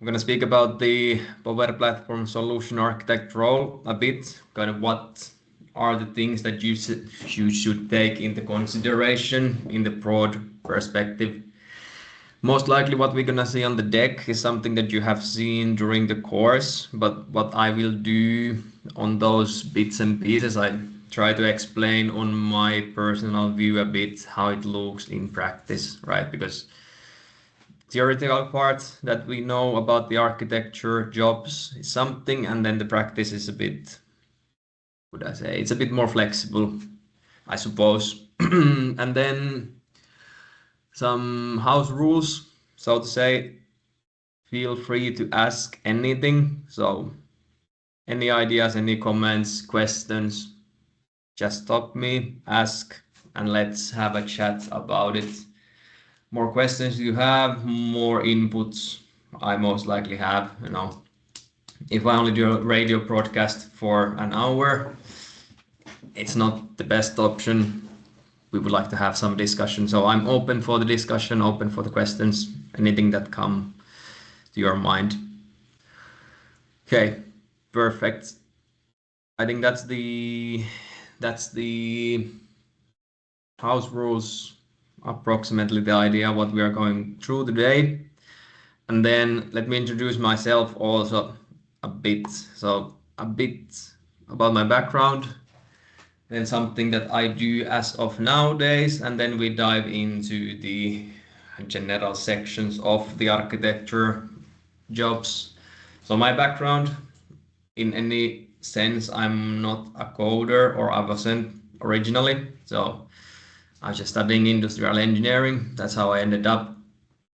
I'm going to speak about the Power Platform Solution Architect role a bit, kind of what are the things that you should take into consideration in the broad perspective. Most likely what we're going to see on the deck is something that you have seen during the course, but what I will do on those bits and pieces, I try to explain on my personal view a bit how it looks in practice, right? Because theoretical part that we know about the architecture jobs is something, and then the practice is a bit, would I say, it's a bit more flexible, I suppose. And then some house rules, so to say. Feel free to ask anything. So any ideas, any comments, questions, just stop me, ask, and let's have a chat about it. More questions you have, more inputs I most likely have, If I only do a radio broadcast for an hour, it's not the best option. We would like to have some discussion. So I'm open for the discussion, open for the questions, anything that come to your mind. Okay, perfect. I think that's the house rules, approximately the idea what we are going through today. And then let me introduce myself also a bit. So a bit about my background, then something that I do as of nowadays, and then we dive into the general sections of the architecture jobs. So my background, in any sense, I'm not a coder, or I wasn't originally. So I was just studying industrial engineering. That's how I ended up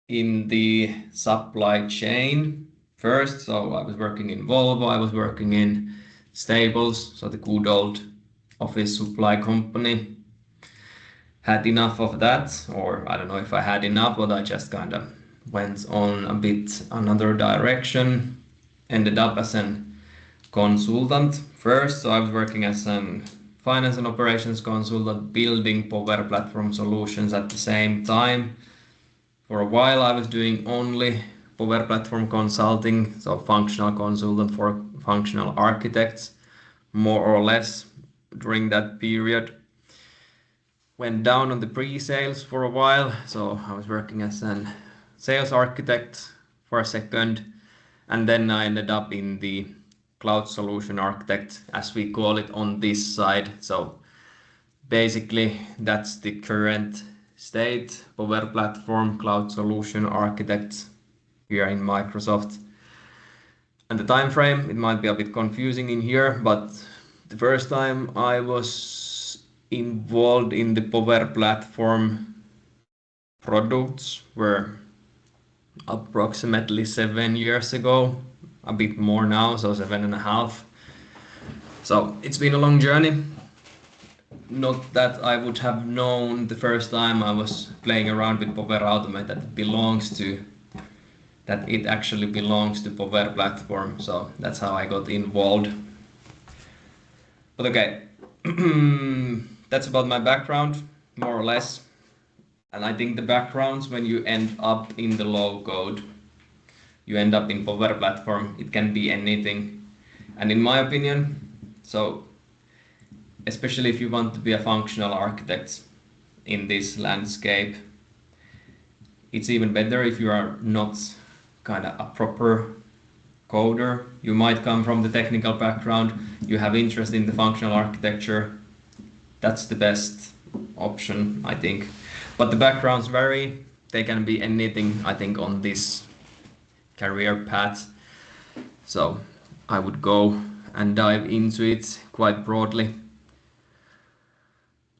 in the supply chain first. So I was working in Volvo, I was working in Staples, so the good old office supply company. Had enough of that, or I don't know if I had enough, but I just kind of went on a bit another direction. Ended up as an consultant first, so I was working as an finance and operations consultant, building Power Platform solutions at the same time. For a while I was doing only Power Platform consulting, so functional consultant for functional architects, more or less during that period. Went down on the pre-sales for a while, so I was working as an sales architect for a second, and then I ended up in the cloud solution architect, as we call it on this side. So basically that's the current state, Power Platform cloud solution architect here in Microsoft. And the time frame, it might be a bit confusing in here, but the first time I was involved in the Power Platform products were approximately 7 years ago, a bit more now, so 7.5. So it's been a long journey. Not that I would have known the first time I was playing around with Power Automate that it actually belongs to Power Platform. So that's how I got involved. But okay, that's about my background, more or less. And I think the backgrounds, when you end up in the low code, you end up in Power Platform, it can be anything. And in my opinion, so especially if you want to be a functional architect in this landscape, it's even better if you are not kind of a proper coder. You might come from the technical background, you have interest in the functional architecture. That's the best option, I think. But the backgrounds vary. They can be anything, I think, on this career path. So I would go and dive into it quite broadly.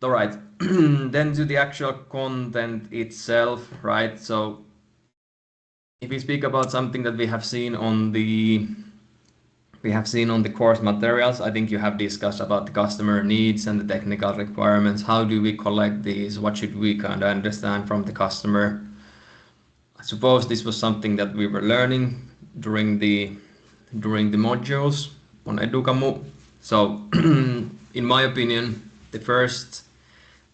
All right, then to the actual content itself, right? So if we speak about something that we have seen on the course materials, I think you have discussed about the customer needs and the technical requirements. How do we collect these? What should we kind of understand from the customer? I suppose this was something that we were learning during the modules on Educamu. So in my opinion, the first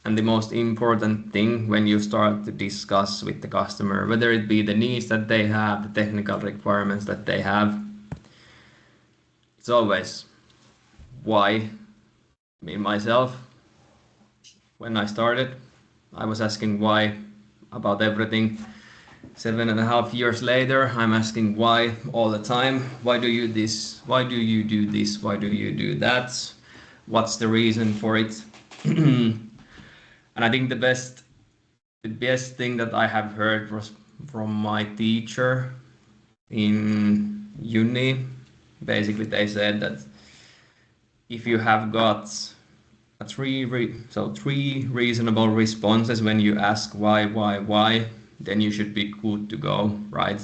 and the most important thing when you start to discuss with the customer, whether it be the needs that they have, the technical requirements that they have, it's always why. Me myself, when I started, I was asking why about everything. 7.5 years later, I'm asking why all the time. Why do you this? Why do you do this? Why do you do that? What's the reason for it? And I think the best thing that I have heard was from my teacher in uni. Basically, they said that if you have got three reasonable responses when you ask why, then you should be good to go, right?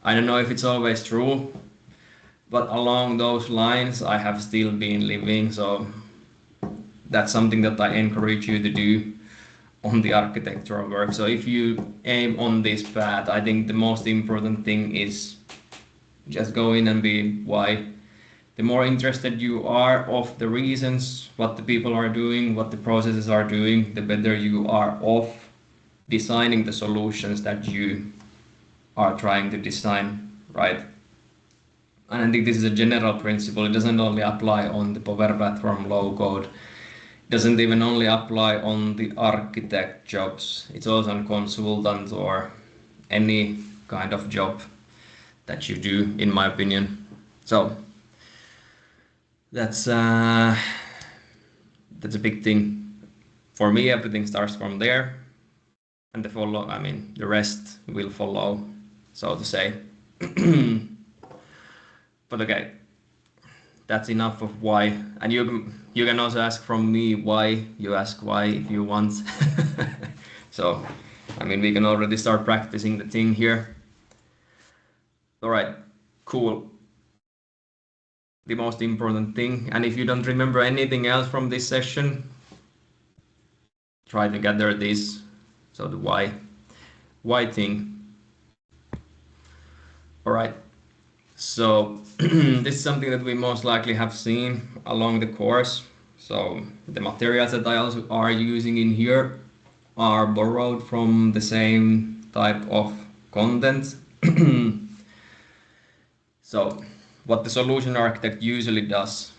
I don't know if it's always true, but along those lines, I have still been living. So that's something that I encourage you to do on the architectural work. So if you aim on this path, I think the most important thing is just go in and be why. The more interested you are of the reasons, what the people are doing, what the processes are doing, the better you are off designing the solutions that you are trying to design, right? And I think this is a general principle. It doesn't only apply on the Power Platform low code. It doesn't even only apply on the architect jobs. It's also on consultant or any kind of job that you do, in my opinion. So that's a big thing. For me, everything starts from there, and the rest will follow, so to say. But okay, that's enough of why. And you can also ask from me why. You ask why if you want. So, we can already start practicing the thing here. All right, cool. The most important thing, and if you don't remember anything else from this session, try to gather this. So the why thing. All right. So this is something that we most likely have seen along the course. So the materials that I also are using in here are borrowed from the same type of content. So what the solution architect usually does,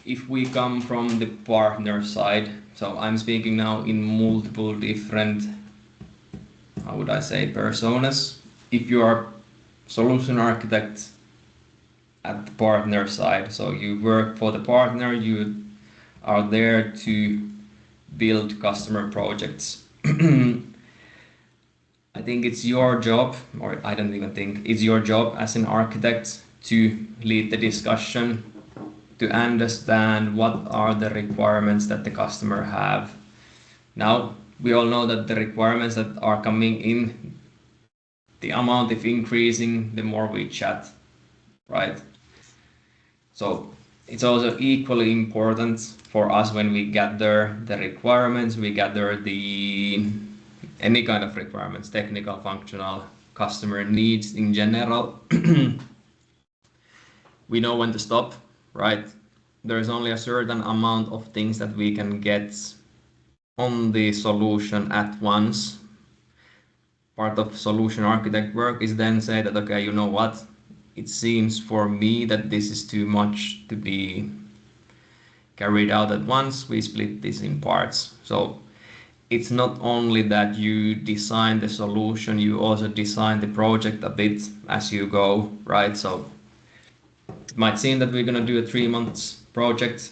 if we come from the partner side, so I'm speaking now in multiple different, how would I say, personas. If you are solution architect at the partner side, so you work for the partner, you are there to build customer projects. I think it's your job, or I don't even think, it's your job as an architect to lead the discussion, to understand what are the requirements that the customer have. Now, we all know that the requirements that are coming in, the amount is increasing the more we chat, right? So it's also equally important for us when we gather the requirements, we gather any kind of requirements, technical, functional, customer needs in general. We know when to stop, right? There is only a certain amount of things that we can get on the solution at once. Part of solution architect work is then say that, okay, you know what? It seems for me that this is too much to be carried out at once. We split this in parts. So it's not only that you design the solution, you also design the project a bit as you go, right? So it might seem that we're going to do a 3 months project.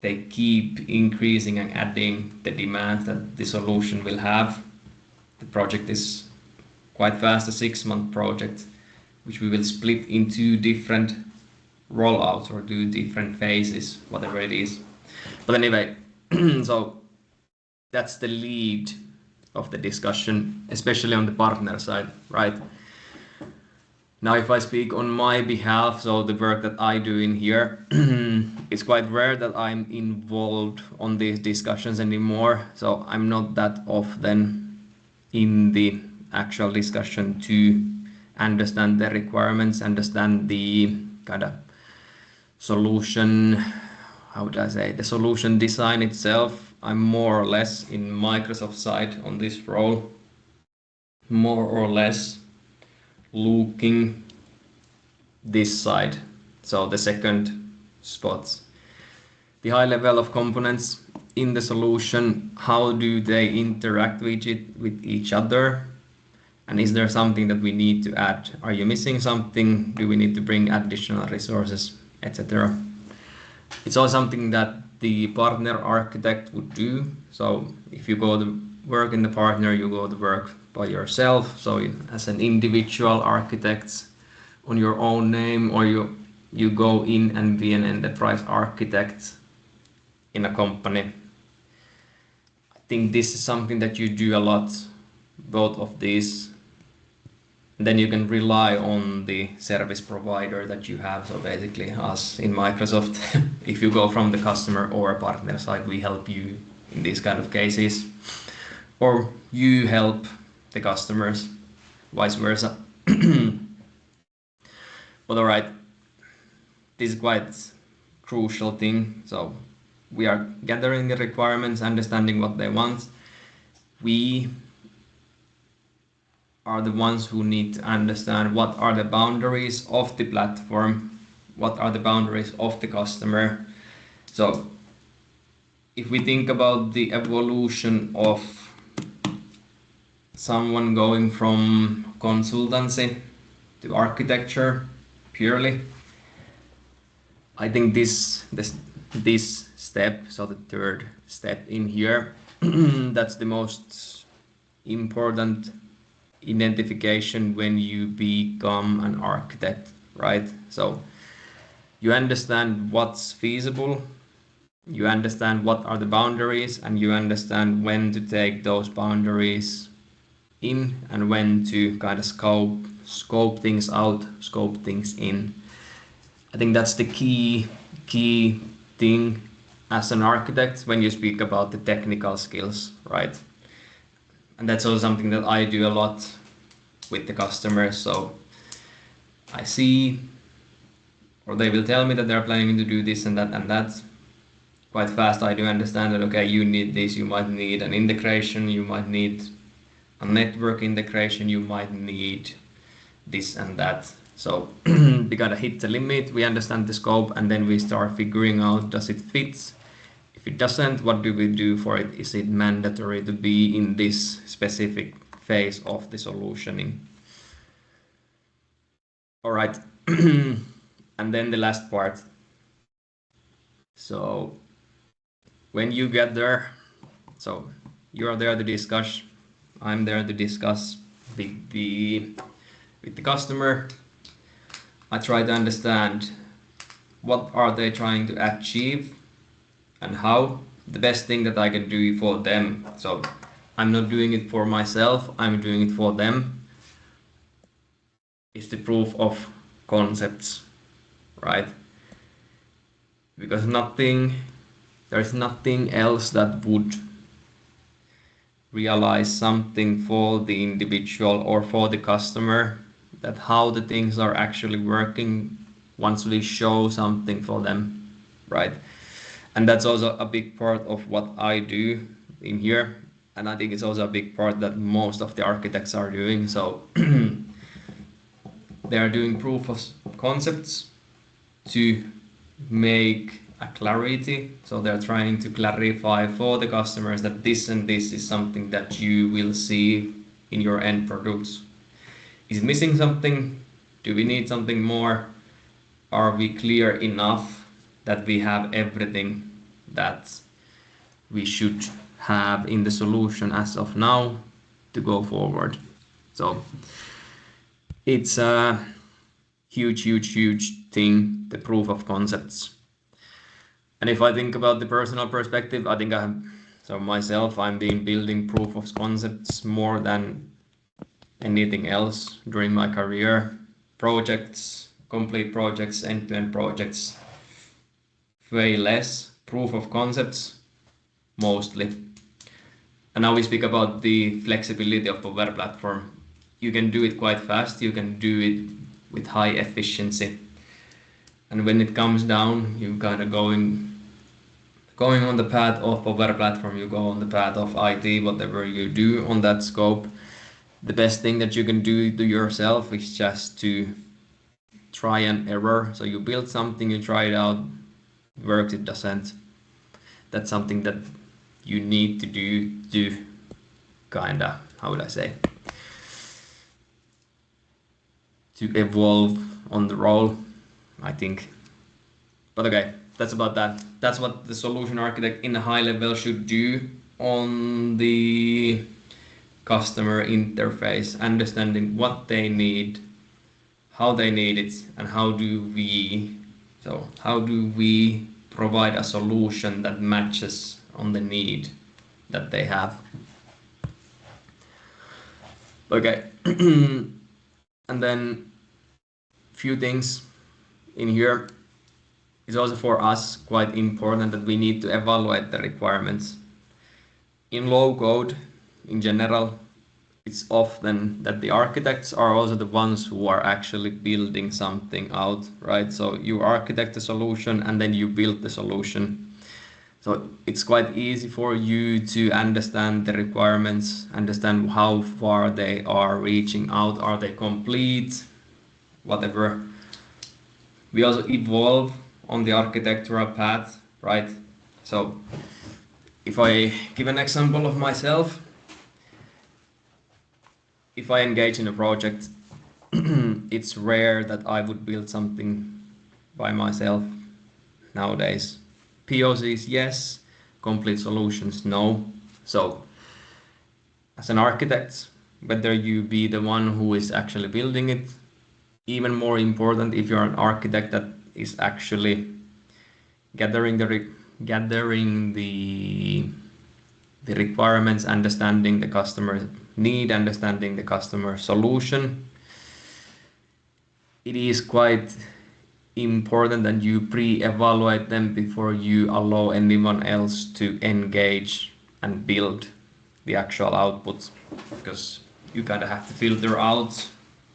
They keep increasing and adding the demand that the solution will have. The project is quite fast, a 6-month project, which we will split into different rollouts or do different phases, whatever it is. But anyway, so that's the lead of the discussion, especially on the partner side, right? Now, if I speak on my behalf, so the work that I do in here, it's quite rare that I'm involved on these discussions anymore. So I'm not that often in the actual discussion to understand the requirements, understand the kind of solution, how would I say, the solution design itself. I'm more or less in Microsoft side on this role, more or less looking this side, so the second spot. The high level of components in the solution, how do they interact with each other? And is there something that we need to add? Are you missing something? Do we need to bring additional resources, etc.? It's all something that the partner architect would do. So if you go to work in the partner, you go to work by yourself. So as an individual architect on your own name, or you go in and be an enterprise architect in a company. I think this is something that you do a lot, both of these. Then you can rely on the service provider that you have. So basically us in Microsoft, if you go from the customer or partner side, we help you in these kind of cases. Or you help the customers, vice versa. But alright, this is quite crucial thing. So we are gathering the requirements, understanding what they want. We are the ones who need to understand what are the boundaries of the platform, what are the boundaries of the customer. So if we think about the evolution of someone going from consultancy to architecture purely, I think this step, so the third step in here, that's the most important identification when you become an architect, right? So you understand what's feasible, you understand what are the boundaries, and you understand when to take those boundaries in and when to kind of scope things out, scope things in. I think that's the key thing as an architect when you speak about the technical skills, right? And that's also something that I do a lot with the customers. So I see, or they will tell me that they're planning to do this and that and that. Quite fast I do understand that, okay, you need this, you might need an integration, you might need a network integration, you might need this and that. So we gotta hit the limit, we understand the scope, and then we start figuring out, does it fit? If it doesn't, what do we do for it? Is it mandatory to be in this specific phase of the solutioning? All right, and then the last part. So when you get there, so you're there to discuss, I'm there to discuss with the customer. I try to understand what are they trying to achieve and how. The best thing that I can do for them. So I'm not doing it for myself, I'm doing it for them. It's the proof of concepts, right? Because there's nothing else that would realize something for the individual or for the customer, that how the things are actually working once we show something for them, right? And that's also a big part of what I do in here, and I think it's also a big part that most of the architects are doing. So they are doing proof of concepts to make a clarity. So they're trying to clarify for the customers that this and this is something that you will see in your end products. Is missing something? Do we need something more? Are we clear enough that we have everything that we should have in the solution as of now to go forward? So it's a huge thing, the proof of concepts. And if I think about the personal perspective, I think I'm been building proof of concepts more than anything else during my career. Projects, complete projects, end-to-end projects, way less. Proof of concepts, mostly. And now we speak about the flexibility of Power Platform. You can do it quite fast, you can do it with high efficiency. And when it comes down, you're kind of going going on the path of Power Platform, you go on the path of IT, whatever you do on that scope. The best thing that you can do to yourself is just to try and error. So you build something, you try it out, works, it doesn't. That's something that you need to do to kinda, how would I say, to evolve on the role, I think. But okay, that's about that. That's what the solution architect in a high level should do on the customer interface, understanding what they need, how they need it, and how do we provide a solution that matches on the need that they have. Okay. And then few things in here. It's also for us quite important that we need to evaluate the requirements. In low code, in general, it's often that the architects are also the ones who are actually building something out, right? So you architect the solution and then you build the solution. So it's quite easy for you to understand the requirements, understand how far they are reaching out, are they complete, whatever. We also evolve on the architectural path, right? So if I give an example of myself, if I engage in a project, it's rare that I would build something by myself nowadays. POCs, yes. Complete solutions, no. So as an architect, whether you be the one who is actually building it, even more important if you're an architect that is actually gathering the requirements, understanding the customer need, understanding the customer solution. It is quite important that you pre-evaluate them before you allow anyone else to engage and build the actual output, because you kind of have to filter out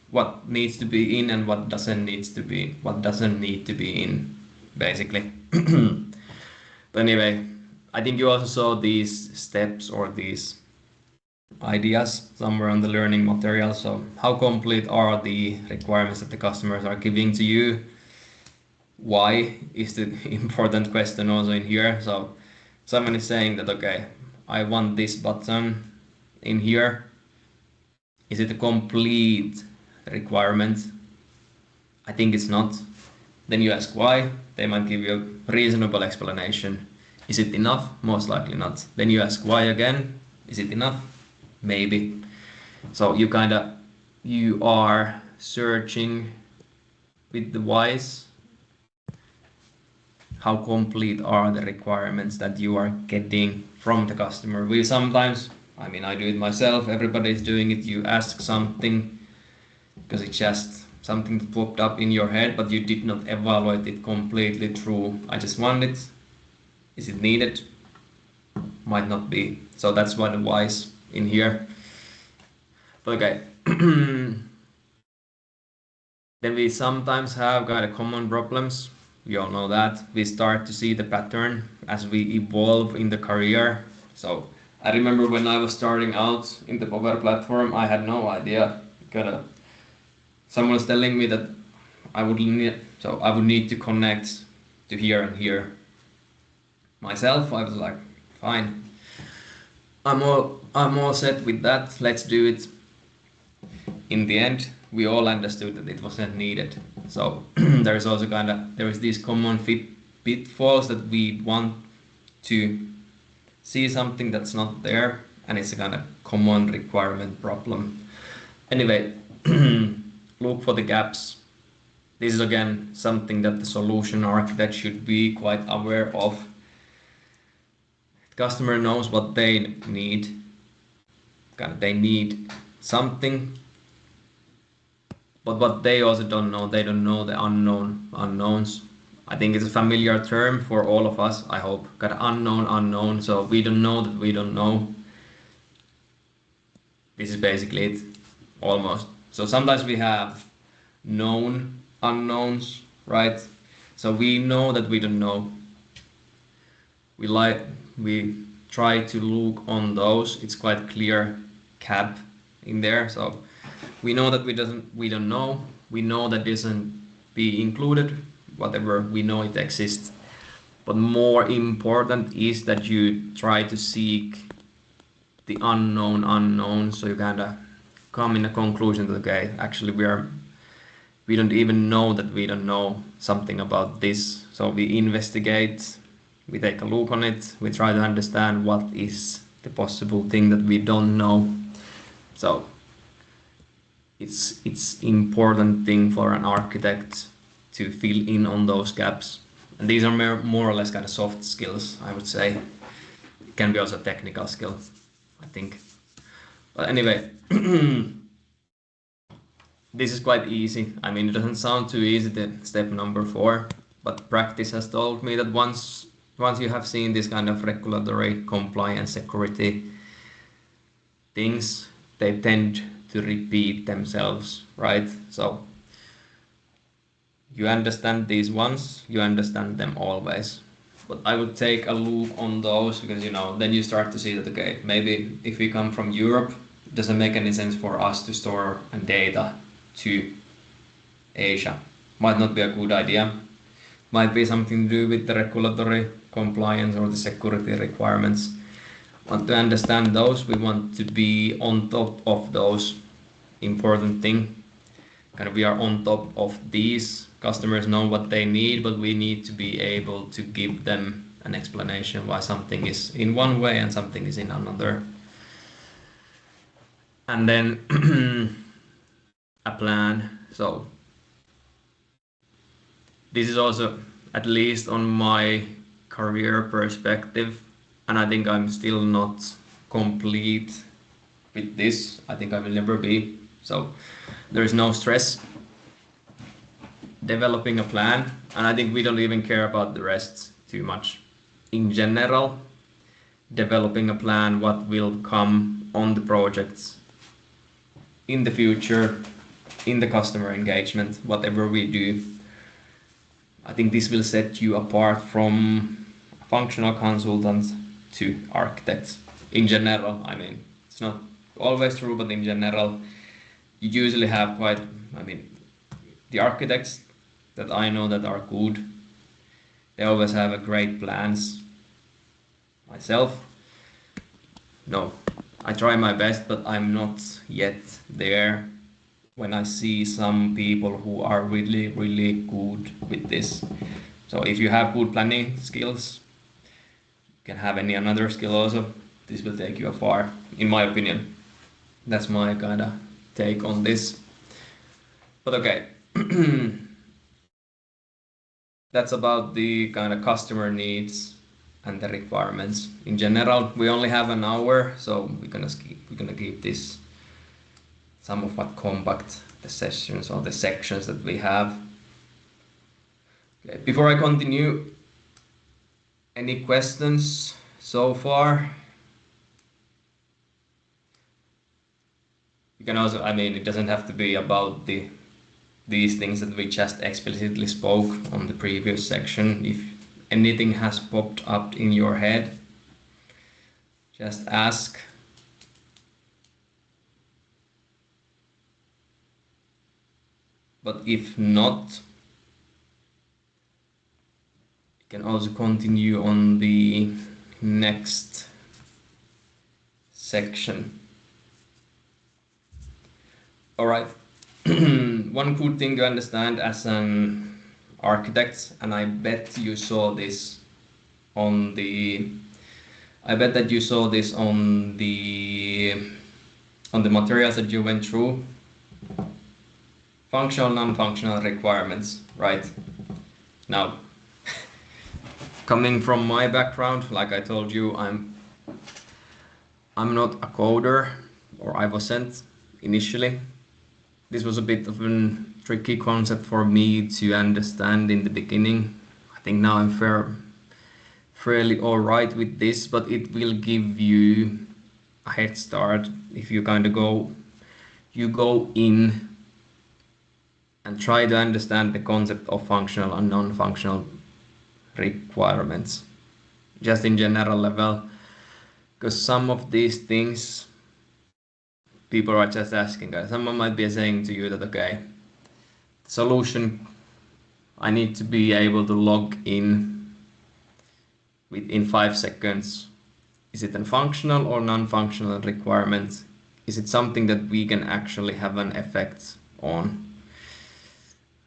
what needs to be in and what doesn't need to be in, basically. But anyway, I think you also saw these steps or these ideas somewhere on the learning material. So how complete are the requirements that the customers are giving to you? Why is the important question also in here. So someone is saying that, okay, I want this button in here. Is it a complete requirement? I think it's not. Then you ask why. They might give you a reasonable explanation. Is it enough? Most likely not. Then you ask why again. Is it enough? Maybe. So you are searching with the whys. How complete are the requirements that you are getting from the customer? We sometimes, I do it myself, everybody's doing it, you ask something because it's just something that popped up in your head, but you did not evaluate it completely through. I just want it. Is it needed? Might not be. So that's why the whys in here. But okay. Then we sometimes have kind of common problems. We all know that. We start to see the pattern as we evolve in the career. So I remember when I was starting out in the Power Platform, I had no idea. Someone was telling me that I would need to connect to here and here. Myself, I was like, fine. I'm all set with that. Let's do it. In the end, we all understood that it wasn't needed. So there is these common pitfalls that we want to see something that's not there, and it's a kind of common requirement problem. Anyway, look for the gaps. This is again something that the solution architect should be quite aware of. The customer knows what they need. They need something. But what they also don't know, they don't know the unknowns. I think it's a familiar term for all of us, I hope. Unknown. So we don't know that we don't know. This is basically it, almost. So sometimes we have known unknowns, right? So we know that we don't know. we try to look on those. It's quite clear cap in there, so we know that we don't know. We know that doesn't be included, whatever we know it exists. But more important is that you try to seek the unknown, so you kind of come in a conclusion that okay, actually we don't even know that we don't know something about this. So we investigate, we take a look on it, we try to understand what is the possible thing that we don't know. So it's important thing for an architect to fill in on those gaps. And these are more or less kind of soft skills, I would say. It can be also a technical skill, I think. But anyway, this is quite easy. I mean, it doesn't sound too easy, the step number 4, but practice has told me that once you have seen this kind of regulatory compliance security things, they tend to repeat themselves, right? So you understand these ones, you understand them always. But I would take a look on those because, then you start to see that, okay, maybe if we come from Europe, it doesn't make any sense for us to store data to Asia. Might not be a good idea. Might be something to do with the regulatory compliance or the security requirements. Want to understand those, we want to be on top of those important things. Kind of we are on top of these. Customers know what they need, but we need to be able to give them an explanation why something is in one way and something is in another. And then a plan. So this is also, at least on my career perspective, and I think I'm still not complete with this. I think I will never be. So there is no stress. Developing a plan, and I think we don't even care about the rest too much. In general, developing a plan, what will come on the projects in the future, in the customer engagement, whatever we do. I think this will set you apart from functional consultants to architects. In general, I mean, it's not always true, but in general, you usually have the architects that I know that are good, they always have a great plans. Myself, no, I try my best, but I'm not yet there when I see some people who are really, really good with this. So if you have good planning skills, you can have any another skill also. This will take you far, in my opinion. That's my kind of take on this. But okay. That's about the kind of customer needs and the requirements. In general, we only have an hour, so we're gonna keep this somewhat compact, the sessions or the sections that we have. Okay, before I continue, any questions so far? You can also, it doesn't have to be about these things that we just explicitly spoke on the previous section. If anything has popped up in your head, just ask. But if not, you can also continue on the next section. All right. One good thing to understand as an architect, and I bet you saw this on the materials that you went through. Functional, non-functional requirements, right? Now, coming from my background, like I told you, I'm not a coder, or I wasn't initially. This was a bit of a tricky concept for me to understand in the beginning. I think now I'm fairly alright with this, but it will give you a head start if you kind of go in and try to understand the concept of functional and non-functional requirements. just in general level, because some of these things people are just asking. Someone might be saying to you that, okay, solution, I need to be able to log in within 5 seconds. Is it a functional or non-functional requirement? Is it something that we can actually have an effect on?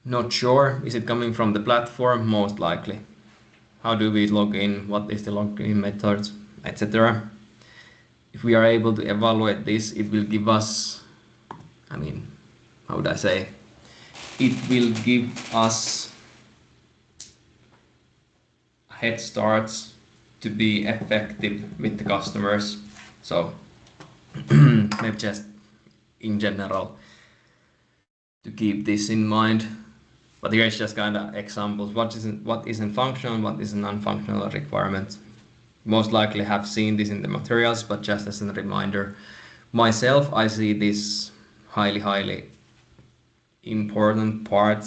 Not sure. Is it coming from the platform? Most likely. How do we log in? What is the login method, etc. If we are able to evaluate this, it will give us, I mean, how would I say? It will give us head starts to be effective with the customers. So maybe just in general to keep this in mind. But here's just kind of examples. What isn't functional, what is a non-functional requirement. Most likely have seen this in the materials, but just as a reminder, myself, I see this highly important part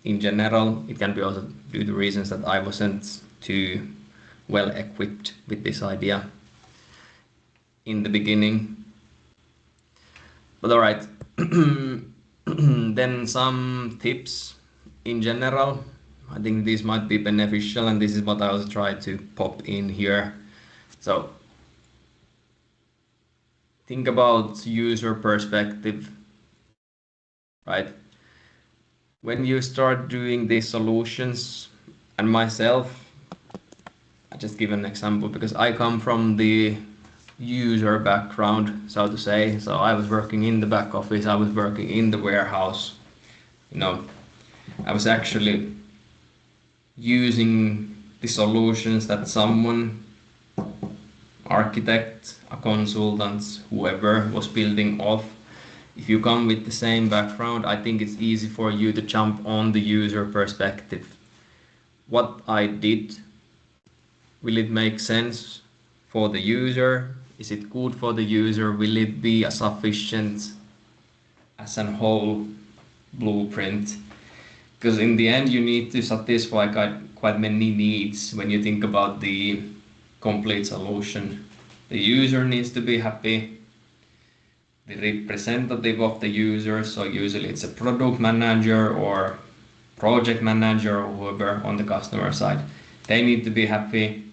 in general. It can be also due to reasons that I wasn't too well equipped with this idea in the beginning. But alright, then some tips in general. I think this might be beneficial, and this is what I also try to pop in here. So think about user perspective, right? When you start doing these solutions, and myself, I just give an example because I come from the user background, so to say. So I was working in the back office, I was working in the warehouse. You know, I was actually using the solutions that someone, architect, a consultant, whoever was building off. If you come with the same background, I think it's easy for you to jump on the user perspective. What I did, will it make sense for the user? Is it good for the user? Will it be a sufficient as a whole blueprint? Because in the end, you need to satisfy quite many needs when you think about the complete solution. The user needs to be happy, the representative of the user, so usually it's a product manager or project manager or whoever on the customer side. They need to be happy,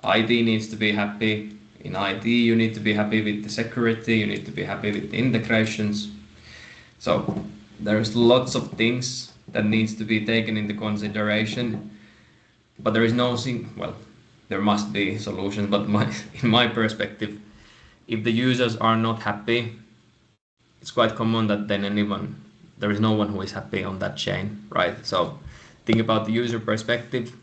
IT needs to be happy. In IT, you need to be happy with the security, you need to be happy with the integrations. So there's lots of things that needs to be taken into consideration, but there is no well, there must be solutions, but in my perspective, if the users are not happy, it's quite common that then there is no one who is happy on that chain, right? So think about the user perspective.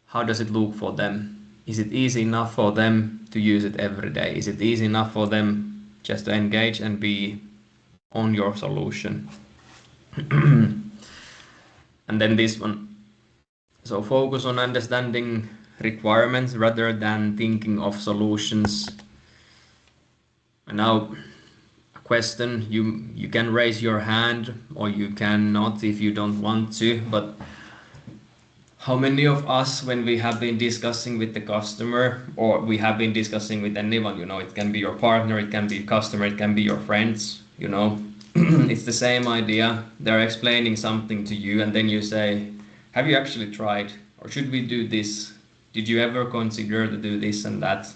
How does it look for them? Is it easy enough for them to use it every day? Is it easy enough for them just to engage and be on your solution? And then this one. So focus on understanding requirements rather than thinking of solutions. And now a question, you can raise your hand or you cannot if you don't want to, but how many of us, when we have been discussing with the customer or we have been discussing with anyone, you know, it can be your partner, it can be a customer, it can be your friends, you know, it's the same idea. They're explaining something to you and then you say, have you actually tried? Or should we do this? Did you ever consider to do this and that?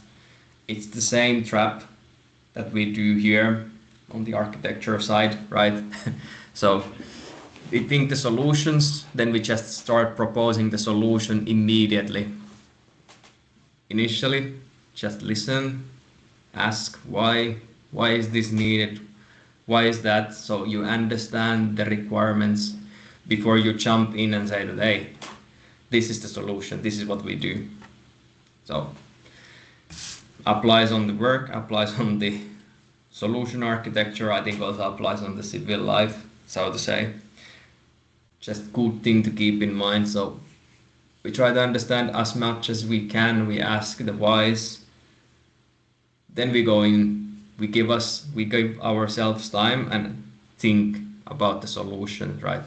It's the same trap that we do here on the architecture side, right? So we think the solutions, then we just start proposing the solution immediately. Initially, just listen, ask why is this needed, why is that, so you understand the requirements before you jump in and say that, hey, this is the solution, this is what we do. So applies on the work, applies on the solution architecture, I think also applies on the civil life, so to say. Just good thing to keep in mind. So we try to understand as much as we can, we ask the whys, then we go in, we give ourselves time and think about the solution, right?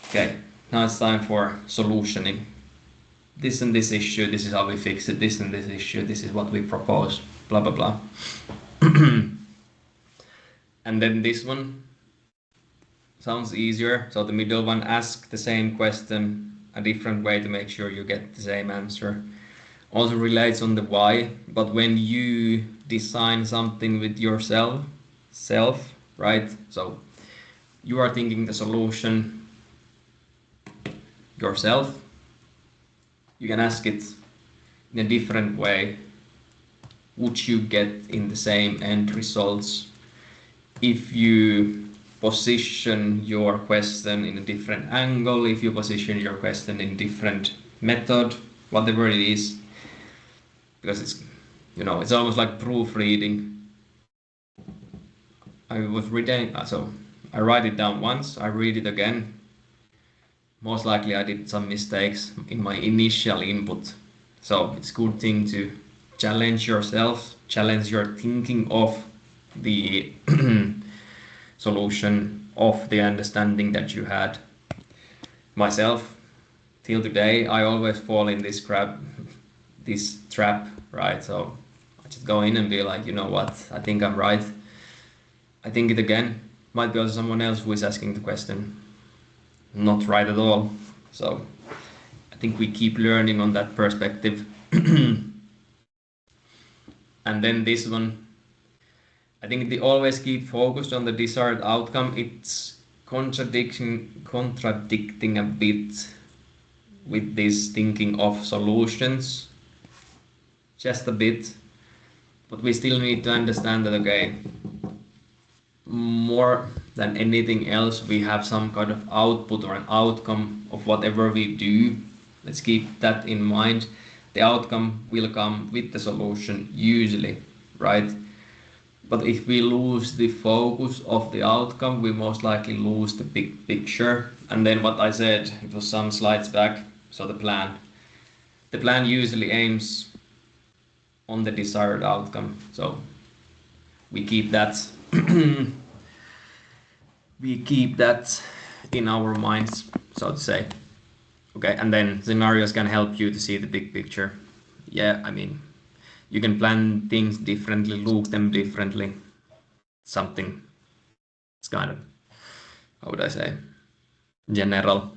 Okay, now it's time for solutioning. this and this issue, this is how we fix it, this and this issue, this is what we propose, blah blah blah. And then this one sounds easier. So the middle one, ask the same question a different way to make sure you get the same answer. Also relates on the why, but when you design something with yourself, right? So you are thinking the solution yourself. You can ask it in a different way. Would you get in the same end results if you position your question in a different angle, if you position your question in different method, whatever it is? Because it's, you know, it's almost like proofreading. I was reading, so I write it down once, I read it again. Most likely I did some mistakes in my initial input. So it's a good thing to challenge yourself, challenge your thinking of the solution, of the understanding that you had. Myself, till today, I always fall in this trap, right? So I just go in and be like, you know what, I think I'm right. I think it again. Might be also someone else who is asking the question. Not right at all. So I think we keep learning on that perspective. And then this one, I think they always keep focused on the desired outcome. It's contradicting a bit with this thinking of solutions, just a bit, but we still need to understand that, okay, more than anything else, we have some kind of output or an outcome of whatever we do. Let's keep that in mind. The outcome will come with the solution usually, right? But if we lose the focus of the outcome, we most likely lose the big picture. And then what I said, it was some slides back, so the plan. The plan usually aims on the desired outcome. So we keep that we keep that in our minds, so to say. Okay, and then scenarios can help you to see the big picture. Yeah, I mean, you can plan things differently, look them differently. Something, it's kind of, how would I say, general.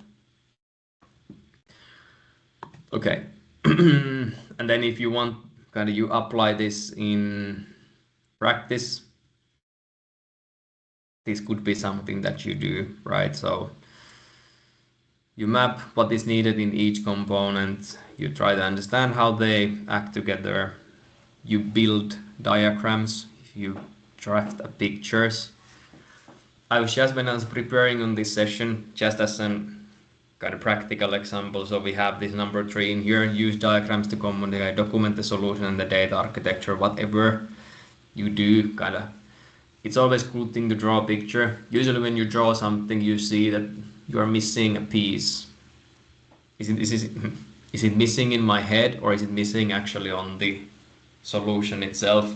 Okay, and then if you want, kind of, you apply this in practice. This could be something that you do, right? So you map what is needed in each component. You try to understand how they act together. You build diagrams. You draft pictures. I was just, when I was preparing on this session, just as an kind of practical example. So we have this number 3 in here. Use diagrams to communicate, document the solution and the data architecture, whatever you do, kind of. It's always a good thing to draw a picture. Usually when you draw something, you see that you are missing a piece. Is it missing in my head, or is it missing actually on the solution itself?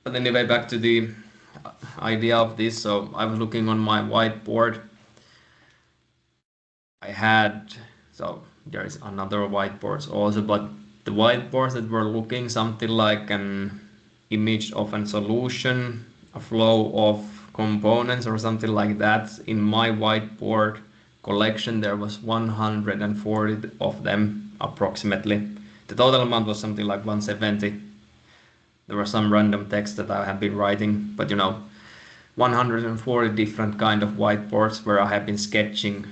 But anyway, back to the idea of this. So I was looking on my whiteboard. So there is another whiteboards also, but the whiteboards that were looking something like an image of a solution, a flow of components or something like that. In my whiteboard collection, there was 140 of them approximately. The total amount was something like 170. There was some random text that I have been writing, but 140 different kind of whiteboards where I have been sketching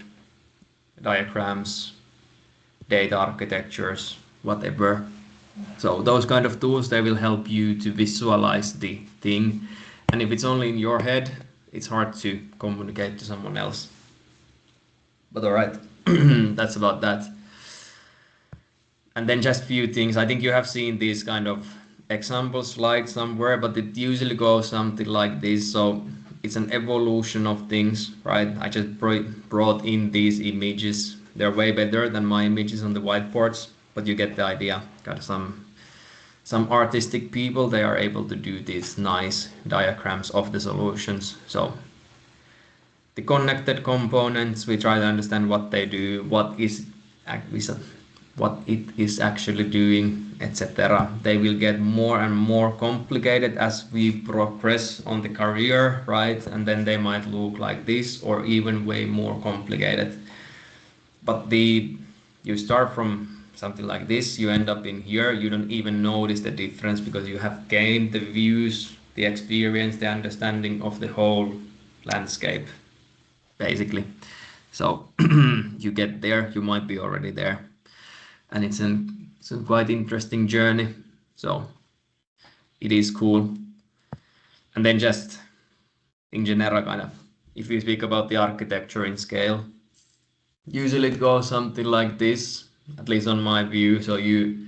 diagrams, data architectures, whatever. So those kind of tools, they will help you to visualize the thing. And if it's only in your head, it's hard to communicate to someone else. But all right, that's about that. And then just few things. I think you have seen these kind of example slides somewhere, but it usually goes something like this. So it's an evolution of things, right? I just brought in these images. They're way better than my images on the whiteboards, but you get the idea. Got some artistic people, they are able to do these nice diagrams of the solutions. So the connected components, we try to understand what they do, what is what it is actually doing, etc. They will get more and more complicated as we progress on the career, right? And then they might look like this or even way more complicated. But you start from something like this, you end up in here, you don't even notice the difference because you have gained the views, the experience, the understanding of the whole landscape, basically. So you get there, you might be already there, and it's a quite interesting journey. So it is cool. And then just in general, kind of, if you speak about the architecture in scale, usually it goes something like this, at least on my view. So you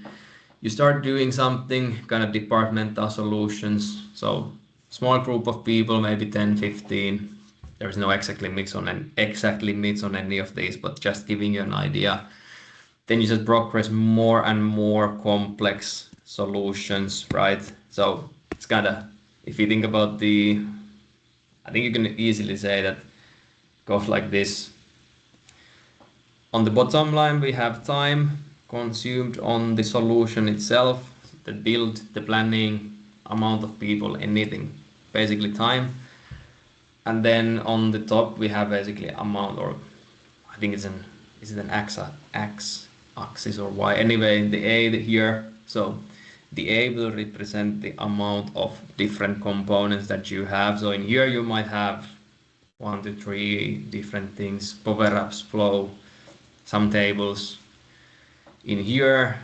start doing something kind of departmental solutions. So small group of people, maybe 10, 15. There's no exactly mix on any of these, but just giving you an idea. Then you just progress more and more complex solutions, right? So it's kind of, if you think about I think you can easily say that it goes like this. On the bottom line, we have time consumed on the solution itself, the build, the planning, amount of people, anything, basically time. And then on the top, we have basically amount, or I think is it an x axis or y? Anyway, the A here. So the A will represent the amount of different components that you have. So in here you might have 1 to 3 different things, power apps, flow, some tables. In here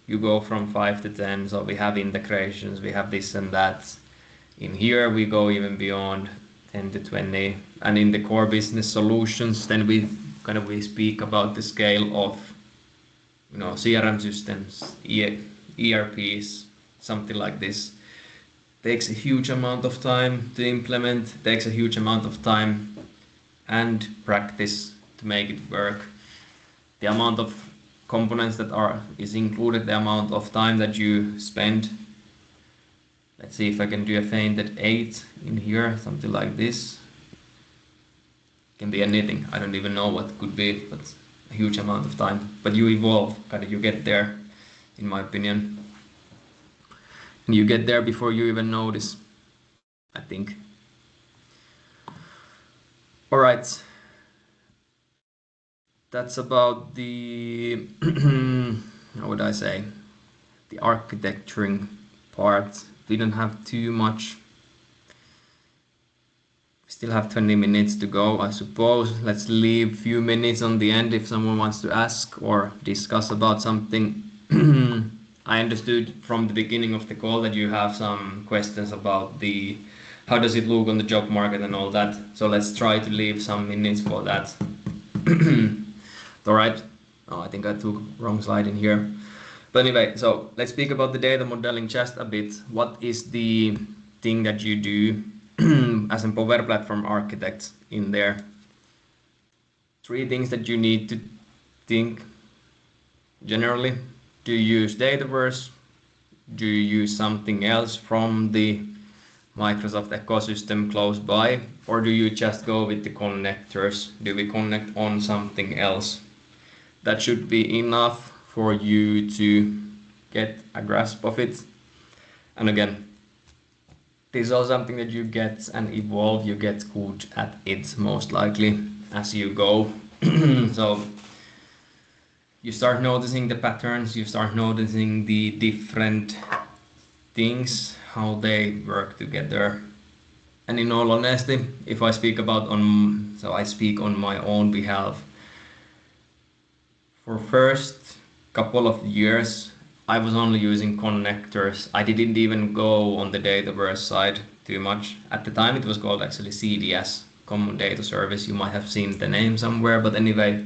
you go from 5 to 10, so we have integrations, we have this and that. In here we go even beyond 10 to 20, and in the core business solutions then we speak about the scale of CRM systems, ERPs, something like this. Takes a huge amount of time to implement, takes a huge amount of time and practice to make it work. The amount of components that is included, the amount of time that you spend. Let's see if I can do a feint at 8 in here, something like this. Can be anything, I don't even know what it could be, but a huge amount of time. But you evolve, you get there, in my opinion. And you get there before you even notice, I think. Alright. That's about the, how would I say, the architecturing part. We don't have too much. We still have 20 minutes to go, I suppose. Let's leave a few minutes on the end if someone wants to ask or discuss about something. I understood from the beginning of the call that you have some questions about how does it look on the job market and all that. So let's try to leave some minutes for that. Alright. Oh, I think I took wrong slide in here. But anyway, so let's speak about the data modeling just a bit. What is the thing that you do as a Power Platform architect in there? 3 things that you need to think generally. Do you use Dataverse? Do you use something else from the Microsoft ecosystem close by? Or do you just go with the connectors? Do we connect on something else? That should be enough for you to get a grasp of it. And again, this is all something that you get and evolve, you get good at it most likely as you go. So you start noticing the patterns, you start noticing the different things, how they work together. And in all honesty, if I speak about I speak on my own behalf. For first couple of years, I was only using connectors. I didn't even go on the Dataverse side too much. At the time it was called actually CDS, Common Data Service. You might have seen the name somewhere, but anyway,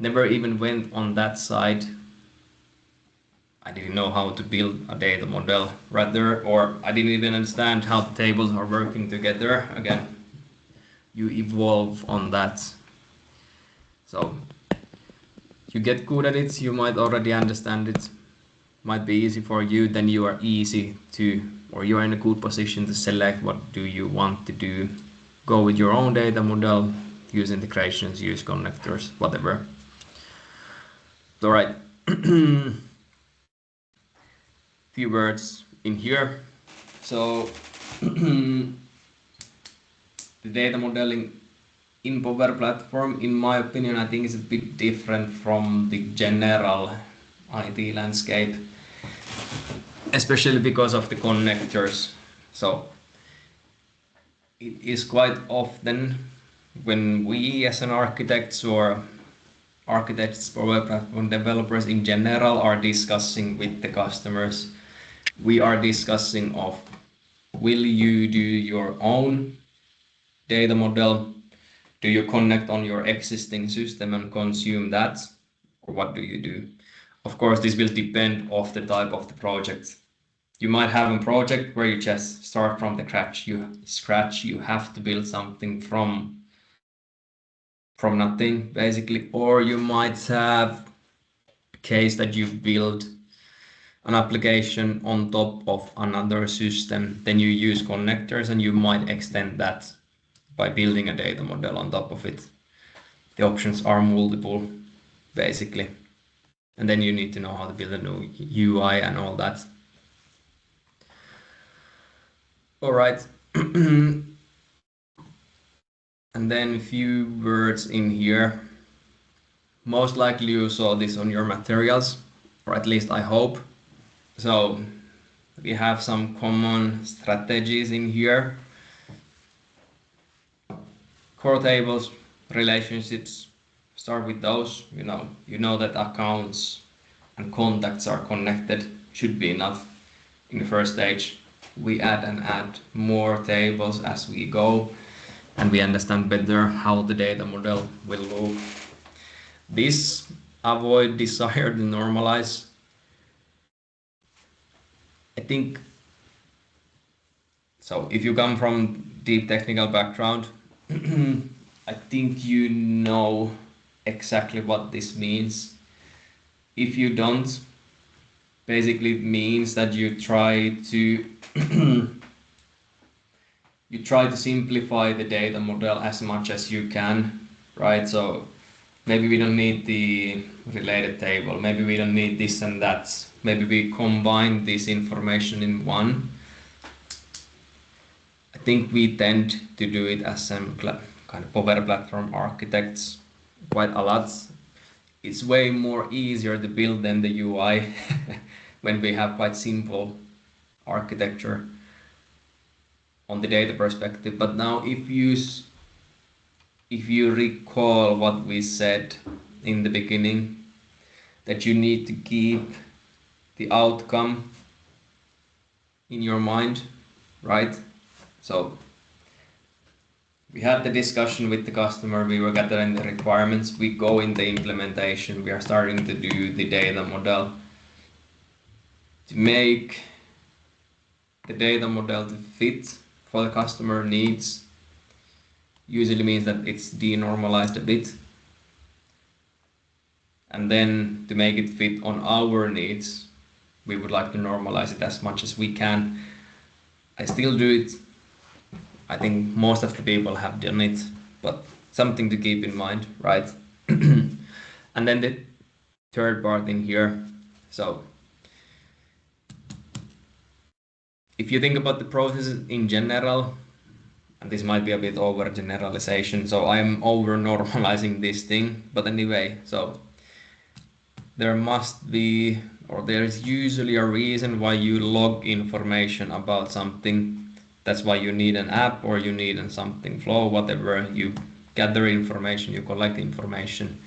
never even went on that side. I didn't know how to build a data model rather, or I didn't even understand how the tables are working together. Again, you evolve on that. So you get good at it, you might already understand it, might be easy for you, then you are you are in a good position to select what do you want to do. Go with your own data model, use integrations, use connectors, whatever. All right. Few words in here. So the data modeling in Power Platform, in my opinion, I think is a bit different from the general IT landscape, especially because of the connectors. So it is quite often when we as an architects or architects or web platform developers in general are discussing with the customers, we are discussing of will you do your own data model? Do you connect on your existing system and consume that? Or what do you do? Of course, this will depend of the type of the project. You might have a project where you just start from the scratch. You have to build something from nothing, basically. Or you might have a case that you've built an application on top of another system. Then you use connectors and you might extend that by building a data model on top of it. The options are multiple, basically. And then you need to know how to build a new UI and all that. All right. And then a few words in here. Most likely you saw this on your materials, or at least I hope. So we have some common strategies in here. Core tables, relationships, start with those. You know that accounts and contacts are connected, should be enough in the first stage. We add more tables as we go, and we understand better how the data model will look. This avoid desire to normalize. I think so. If you come from deep technical background, I think you know exactly what this means. If you don't, basically it means that you try to simplify the data model as much as you can, right? So maybe we don't need the related table, maybe we don't need this and that, maybe we combine this information in one. I think we tend to do it as some kind of Power Platform architects quite a lot. It's way more easier to build than the UI when we have quite simple architecture on the data perspective. But now if you recall what we said in the beginning, that you need to keep the outcome in your mind, right? So we had the discussion with the customer, we were gathering the requirements, we go in the implementation, we are starting to do the data model. To make the data model to fit for the customer needs usually means that it's denormalized a bit. And then to make it fit on our needs, we would like to normalize it as much as we can. I still do it. I think most of the people have done it, but something to keep in mind, right? And then the third part in here. So if you think about the processes in general, and this might be a bit over generalization, so I'm over normalizing this thing, but anyway, so there must be, or there is usually a reason why you log information about something. That's why you need an app or you need something flow, whatever. You gather information, you collect information.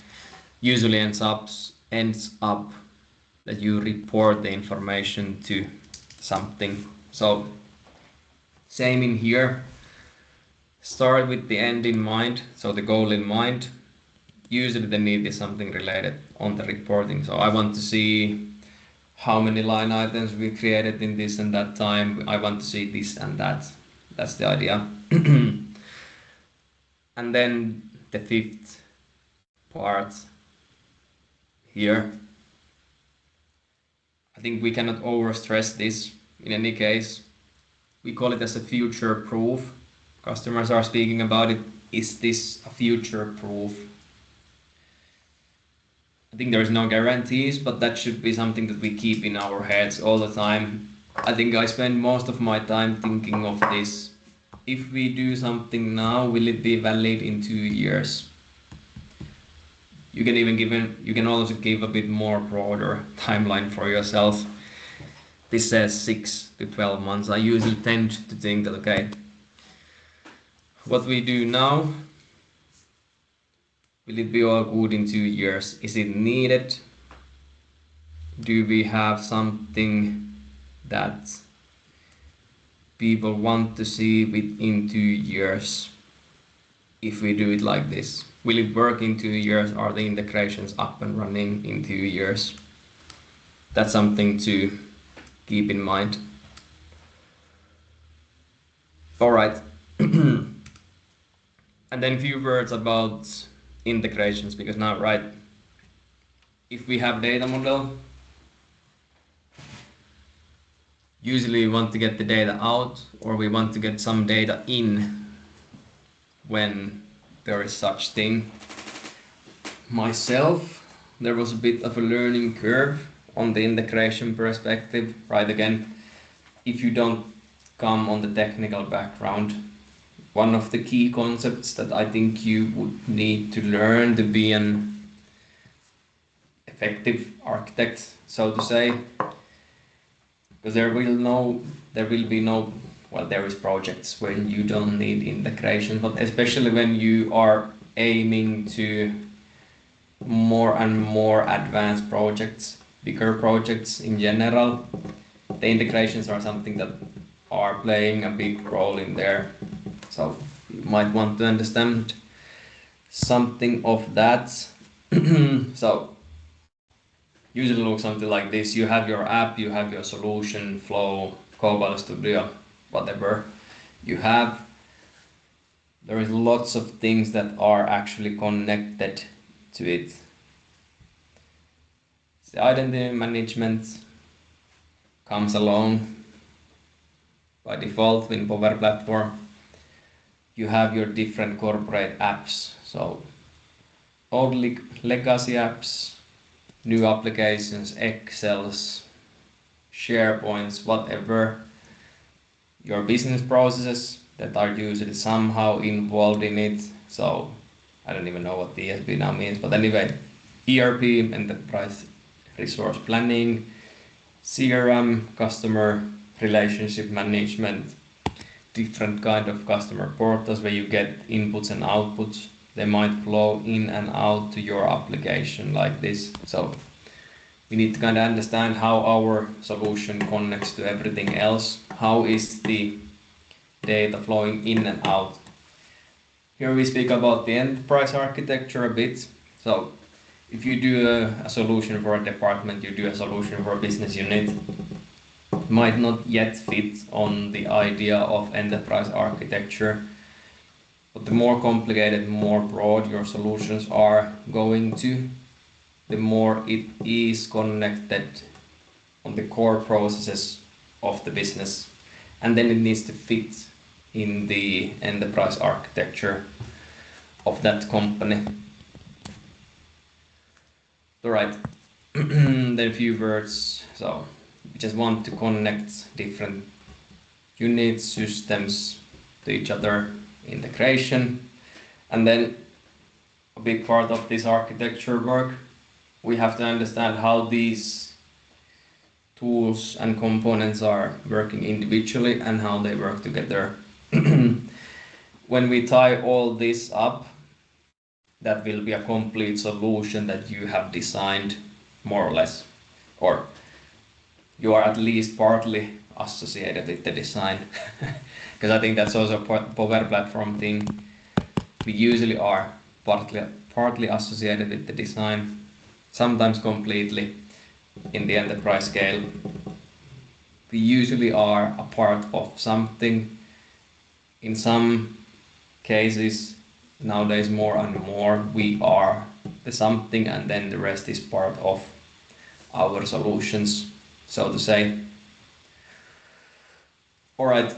Usually ends up that you report the information to something. So same in here. Start with the end in mind, so the goal in mind. Usually the need is something related on the reporting. So I want to see how many line items we created in this and that time. I want to see this and that. That's the idea. And then the fifth part here. I think we cannot overstress this in any case. We call it as a future proof. Customers are speaking about it. Is this a future proof? I think there is no guarantees, but that should be something that we keep in our heads all the time. I think I spend most of my time thinking of this. If we do something now, will it be valid in 2 years? You can also give a bit more broader timeline for yourself. This says 6 to 12 months. I usually tend to think that, okay, what we do now, will it be all good in 2 years? Is it needed? Do we have something that people want to see within 2 years if we do it like this? Will it work in 2 years? Are the integrations up and running in 2 years? That's something to keep in mind. All right. And then a few words about integrations, because now, right, if we have data model, usually we want to get the data out, or we want to get some data in when there is such thing. Myself, there was a bit of a learning curve on the integration perspective, right? Again, if you don't come on the technical background, one of the key concepts that I think you would need to learn to be an effective architect, so to say, because there is projects when you don't need integration, but especially when you are aiming to more and more advanced projects, bigger projects in general, the integrations are something that are playing a big role in there. So you might want to understand something of that. So usually looks something like this. You have your app, you have your solution, Flow, Koodaa Studio, whatever you have. There is lots of things that are actually connected to it. The identity management comes along by default in Power Platform. You have your different corporate apps, so old legacy apps, new applications, Excels, SharePoints, whatever, your business processes that are usually somehow involved in it. So I don't even know what ESP now means, but anyway, ERP, enterprise resource planning, CRM, customer relationship management, different kind of customer portals where you get inputs and outputs. They might flow in and out to your application like this. So we need to kind of understand how our solution connects to everything else. How is the data flowing in and out? Here we speak about the enterprise architecture a bit. So if you do a solution for a department, you do a solution for a business unit, might not yet fit on the idea of enterprise architecture. But the more complicated, more broad your solutions are going to, the more it is connected on the core processes of the business. And then it needs to fit in the enterprise architecture of that company. Alright, then a few words. So we just want to connect different units, systems to each other, integration. And then a big part of this architecture work, we have to understand how these tools and components are working individually and how they work together. When we tie all this up, that will be a complete solution that you have designed, more or less, or you are at least partly associated with the design. Because I think that's also a Power Platform thing. We usually are partly associated with the design, sometimes completely in the enterprise scale. We usually are a part of something. In some cases, nowadays more and more, we are the something, and then the rest is part of our solutions, so to say. Alright,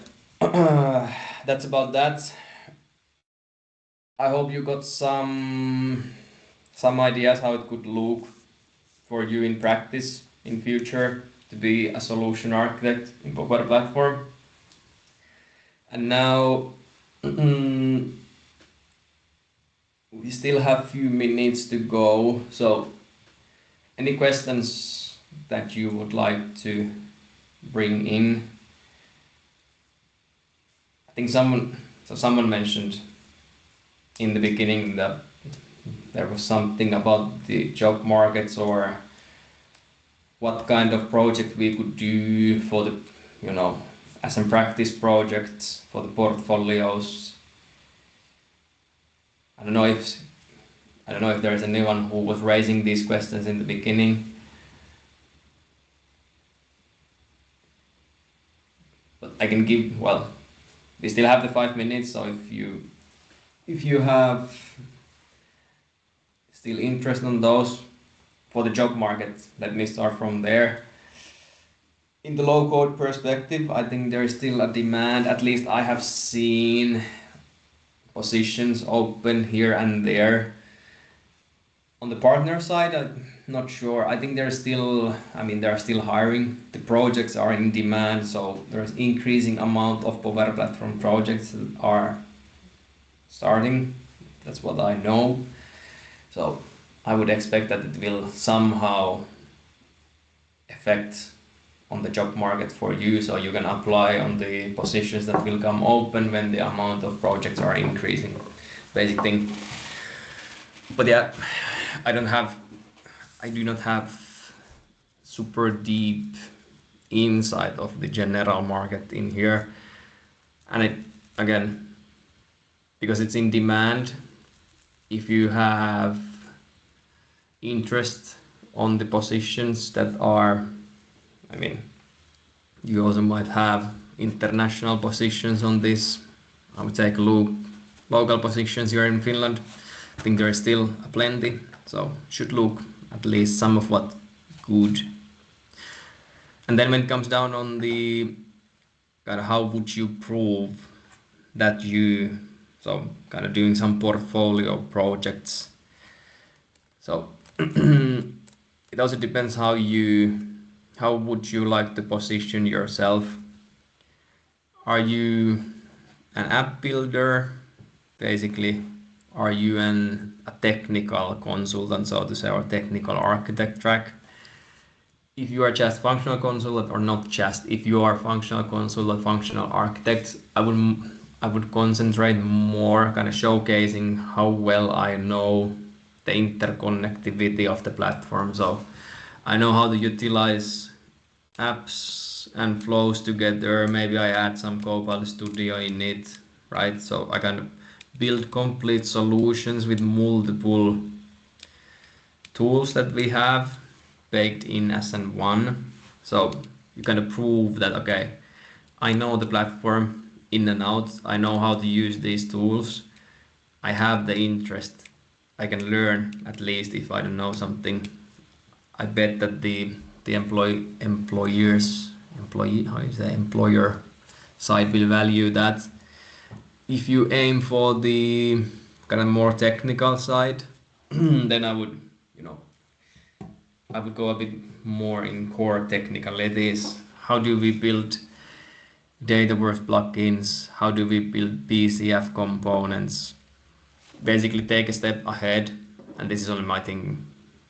that's about that. I hope you got some ideas how it could look for you in practice in future to be a solution architect in Power Platform. And now we still have few minutes to go, so any questions that you would like to bring in? I think someone mentioned in the beginning that there was something about the job markets or what kind of project we could do for the, as a practice projects for the portfolios. I don't know if there's anyone who was raising these questions in the beginning. But I can give, well, we still have the 5 minutes, so if you have still interest in those for the job market, let me start from there. In the low code perspective, I think there is still a demand, at least I have seen positions open here and there. On the partner side, I'm not sure. I think they're still hiring. The projects are in demand, so there's increasing amount of Power Platform projects that are starting. That's what I know. So I would expect that it will somehow affect on the job market for you, so you can apply on the positions that will come open when the amount of projects are increasing. Basic thing. But yeah, I do not have super deep insight of the general market in here, and it, again, because it's in demand, if you have interest on the positions that are, you also might have international positions on this. I would take a look local positions here in Finland. I think there is still plenty, so should look at least some of what good. And then when it comes down on the kind of how would you prove that you, so kind of doing some portfolio projects. So it also depends how would you like to position yourself. Are you an app builder? Basically, are you a technical consultant, so to say, or technical architect track? If you are just functional consultant, or not just, if you are functional consultant, functional architect, I would concentrate more kind of showcasing how well I know the interconnectivity of the platform. So I know how to utilize apps and flows together. Maybe I add some Koodaa Studio in it, right? So I can build complete solutions with multiple tools that we have baked in as one. So you kind of prove that, okay, I know the platform in and out. I know how to use these tools. I have the interest. I can learn, at least if I don't know something. I bet that the employer side will value that. If you aim for the kind of more technical side, then I would go a bit more in core technicalities. How do we build Dataverse plugins? How do we build PCF components? Basically take a step ahead, and this is only my thing,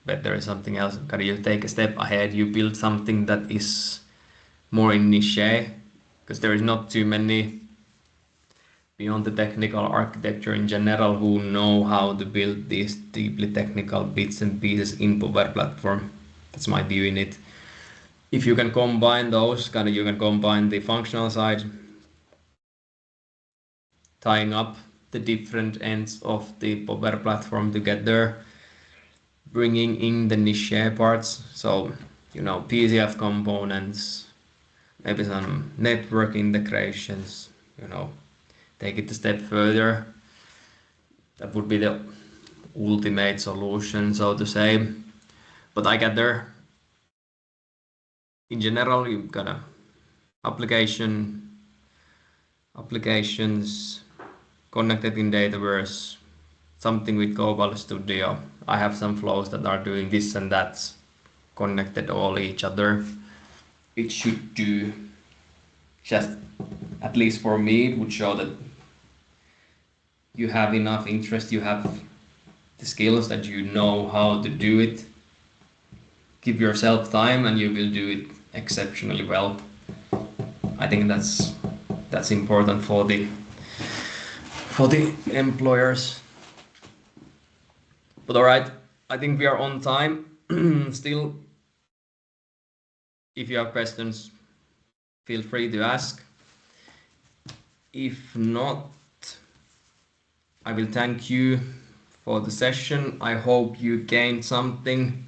but there is something else. Kind of you take a step ahead, you build something that is more in niche, because there is not too many beyond the technical architecture in general who know how to build these deeply technical bits and pieces in Power Platform. That's my view in it. If you can combine those, you can combine the functional side, tying up the different ends of the Power Platform together, bringing in the niche parts, so PCF components, maybe some network integrations, take it a step further. That would be the ultimate solution, so to say. But I gather in general you've got applications connected in Dataverse, something with Koodaa Studio. I have some flows that are doing this and that. connected all each other. It should do, just at least for me, it would show that you have enough interest, you have the skills, that you know how to do it. Give yourself time and you will do it exceptionally well. I think that's important for the employers. But all right, I think we are on time. Still, if you have questions, feel free to ask. If not, I will thank you for the session. I hope you gained something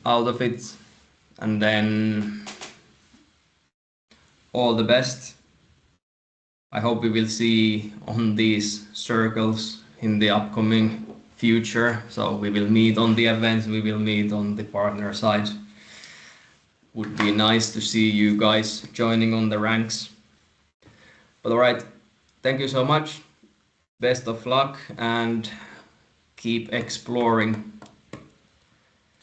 out of it, and then all the best. I hope we will see on these circles in the upcoming future. So we will meet on the events, we will meet on the partner side. Would be nice to see you guys joining on the ranks. But all right, thank you so much. Best of luck and keep exploring.